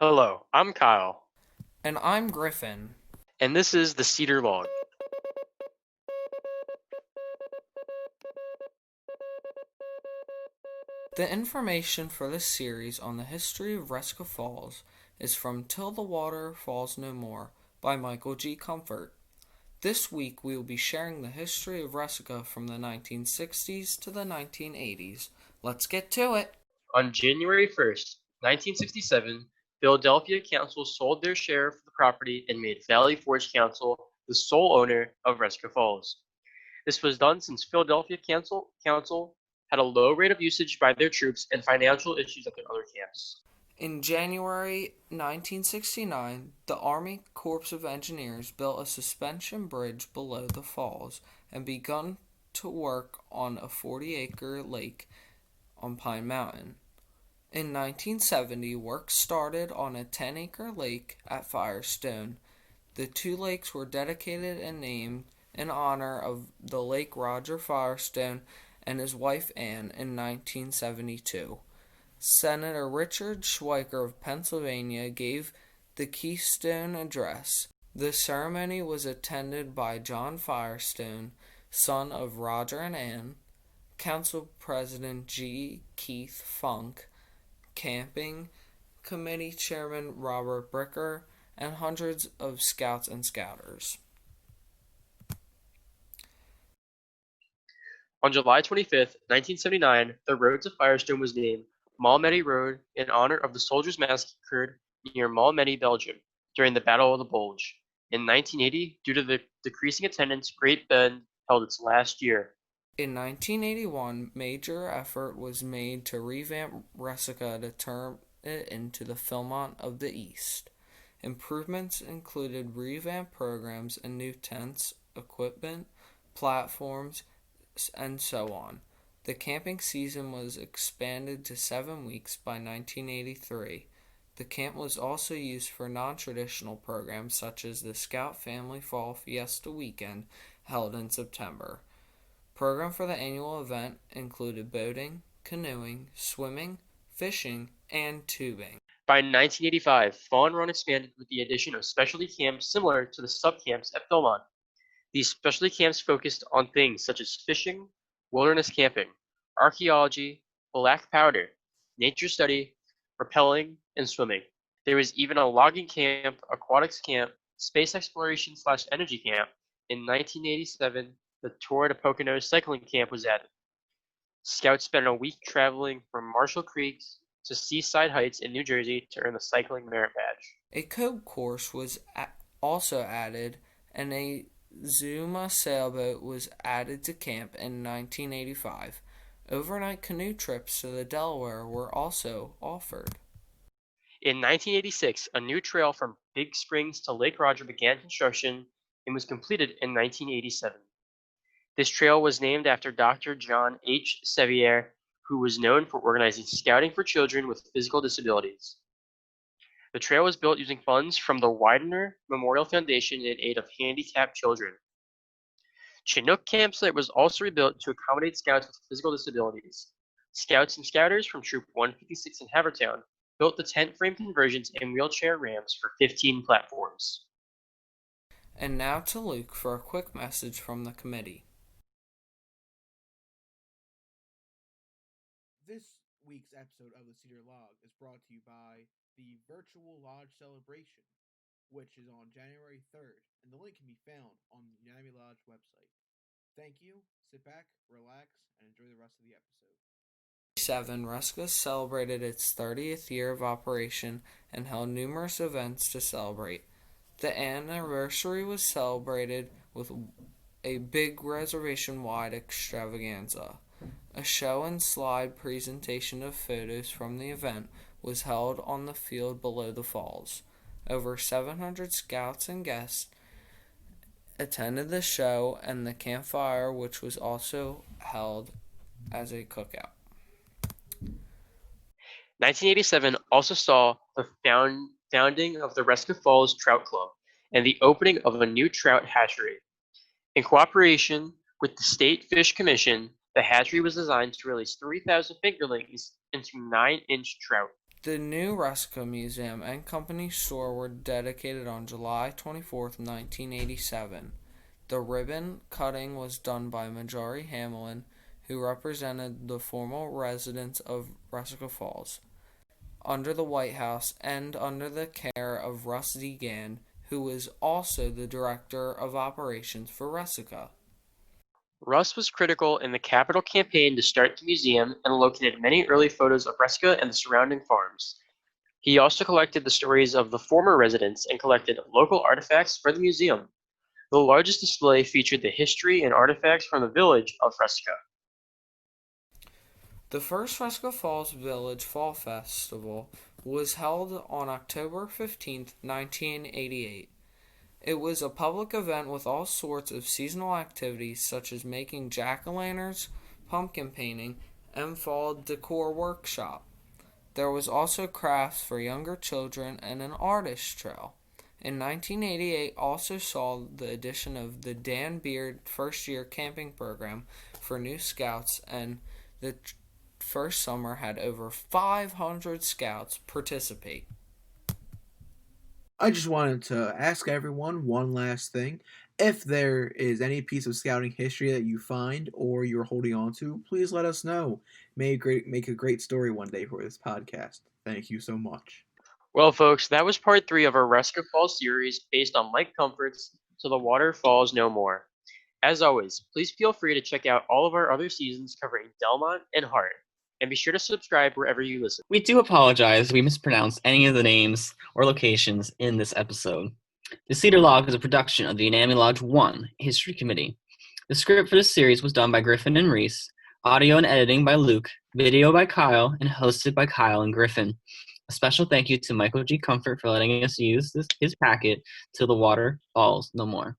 Hello, I'm Kyle, And I'm Griffin. and this is the Cedar Log. The information for this series on the history of Resica Falls is from Till the Water Falls No More by Michael G. Comfort. This week we will be sharing the history of Resica from the 1960s to the 1980s. Let's get to it! On January 1st, 1967, Philadelphia Council sold their share of the property and made Valley Forge Council the sole owner of Resica Falls. This was done since Philadelphia Council had a low rate of usage by their troops and financial issues at their other camps. In January 1969, the Army Corps of Engineers built a suspension bridge below the falls and begun to work on a 40-acre lake on Pine Mountain. In 1970, work started on a 10-acre lake at Firestone. The two lakes were dedicated and named in honor of the late Roger Firestone and his wife Anne in 1972. Senator Richard Schweiker of Pennsylvania gave the Keystone Address. The ceremony was attended by John Firestone, son of Roger and Anne, Council President G. Keith Funk, Camping Committee Chairman Robert Bricker, and hundreds of scouts and scouters. On July 25th, 1979, the road to Firestone was named Malmedy Road in honor of the soldiers massacred near Malmedy, Belgium, during the Battle of the Bulge. In 1980, due to the decreasing attendance, Great Bend held its last year. In 1981, major effort was made to revamp Resica to turn it into the Philmont of the East. Improvements included revamped programs and new tents, equipment, platforms, and so on. The camping season was expanded to 7 weeks by 1983. The camp was also used for non-traditional programs such as the Scout Family Fall Fiesta Weekend held in September. Program for the annual event included boating, canoeing, swimming, fishing, and tubing. By 1985, Fawn Run expanded with the addition of specialty camps similar to the sub-camps at Philmont. These specialty camps focused on things such as fishing, wilderness camping, archaeology, black powder, nature study, rappelling, and swimming. There was even a logging camp, aquatics camp, space exploration/energy camp. In 1987, the Tour de Poconos cycling camp was added. Scouts spent a week traveling from Marshall Creek to Seaside Heights in New Jersey to earn the cycling merit badge. A code course was also added, and a Zuma sailboat was added to camp in 1985. Overnight canoe trips to the Delaware were also offered. In 1986, a new trail from Big Springs to Lake Roger began construction and was completed in 1987. This trail was named after Doctor John H. Sevier, who was known for organizing scouting for children with physical disabilities. The trail was built using funds from the Widener Memorial Foundation in aid of handicapped children. Chinook Campsite was also rebuilt to accommodate scouts with physical disabilities. Scouts and Scouters from Troop 156 in Havertown built the tent frame conversions and wheelchair ramps for 15 platforms. And now to Luke for a quick message from the committee. This week's episode of the Cedar Log is brought to you by the Virtual Lodge Celebration, which is on January 3rd, and the link can be found on the Unami Lodge website. Thank you, sit back, relax, and enjoy the rest of the episode. 7. Resica celebrated its 30th year of operation and held numerous events to celebrate. The anniversary was celebrated with a big reservation-wide extravaganza. A show and slide presentation of photos from the event was held on the field below the falls. Over 700 scouts and guests attended the show and the campfire, which was also held as a cookout. 1987 also saw the founding of the Resica Falls Trout Club and the opening of a new trout hatchery. In cooperation with the State Fish Commission, the hatchery was designed to release 3,000 fingerlings into 9-inch trout. The new Resica Museum and Company store were dedicated on July 24th, 1987. The ribbon cutting was done by Marjorie Hamlin, who represented the former residents of Resica Falls, under the White House and under the care of Russ Degan, who was also the director of operations for Resica. Russ was critical in the Capitol campaign to start the museum and located many early photos of Resica and the surrounding farms. He also collected the stories of the former residents and collected local artifacts for the museum. The largest display featured the history and artifacts from the village of Resica. The first Resica Falls Village Fall Festival was held on October 15th, 1988. It was a public event with all sorts of seasonal activities such as making jack-o'-lanterns, pumpkin painting, and fall decor workshop. There was also crafts for younger children and an artist trail. In 1988 also saw the addition of the Dan Beard first year camping program for new scouts, and the first summer had over 500 scouts participate. I just wanted to ask everyone one last thing. If there is any piece of scouting history that you find or you're holding on to, please let us know. Make a great story one day for this podcast. Thank you so much. Well, folks, that was part 3 of our Resica Falls series based on Mike Comfort's So the Water Falls No More. As always, please feel free to check out all of our other seasons covering Delmont and Hart, and be sure to subscribe wherever you listen. We do apologize if we mispronounced any of the names or locations in this episode. The Cedar Log is a production of the Unami Lodge 1 History Committee. The script for this series was done by Griffin and Reese, audio and editing by Luke, video by Kyle, and hosted by Kyle and Griffin. A special thank you to Michael G. Comfort for letting us use his packet Till the Water Falls No More.